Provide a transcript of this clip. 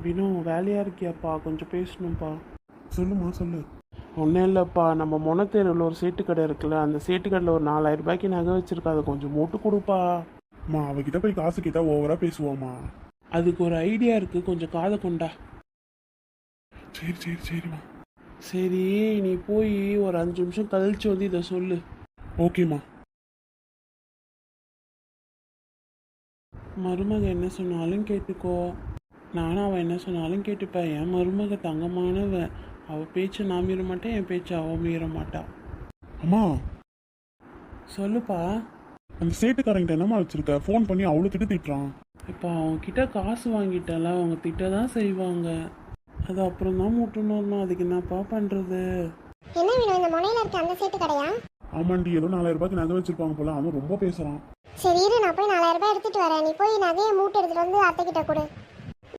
வினோ வேலையாக இருக்கியாப்பா? கொஞ்சம் பேசணும்ப்பா. சொல்லுமா சொல்லு. ஒன்றும் இல்லைப்பா, நம்ம மொனத்தேருவில் ஒரு சேட்டு கடை இருக்குல்ல, அந்த சேட்டு கடையில் ஒரு 4000 ரூபாய்க்கு நகை வச்சிருக்கா, அதை கொஞ்சம் மூட்டு கொடுப்பா. அம்மா அவகிட்ட போய் காசு கேட்டா ஓவரா பேசுவாமா. அதுக்கு ஒரு ஐடியா இருக்குது, கொஞ்சம் காதை கொண்டா. சரி சரி சரிம்மா. சரி, நீ போய் ஒரு 5 நிமிஷம் கழிச்சு வந்து இதை சொல்லு. ஓகேம்மா. மருமக என்ன சொன்னாலும் கேட்டுக்கோ. நானும் அவன் என்ன சொன்னாலும் கேட்டுப்பேன். என் மருமக தங்கமானவன். அவள் பேச்சை நான் மீற மாட்டேன், என் பேச்சை அவள் மீற மாட்டா. அம்மா சொல்லுப்பா. அந்த சேட்டுக்காரங்கிட்ட என்னம்மா வச்சிருக்க? ஃபோன் பண்ணி அவ்வளோ திட்டுறான். இப்போ அவங்கக்கிட்ட காசு வாங்கிட்டால, அவங்க திட்ட தான் செய்வாங்க. அது அப்புறம் தான் முட்டணும். அதுக்கு என்னப்பா பண்ணுறது? என்ன வேணும்? இந்த முனையில இருக்க அந்த சேட்டு கடையா? ஆமாண்டி, ஏதோ 4000 ரூபாய்க்கு நகை வச்சிருப்பாங்க போல, அவன் ரொம்ப பேசுறான். சரி இரு, நான் போய் 4000 ரூபாய் எடுத்துட்டு வரேன். நீ போய் நகையை மூட்டை எடுத்துட்டு வந்து அத்தை கிட்ட கொடு.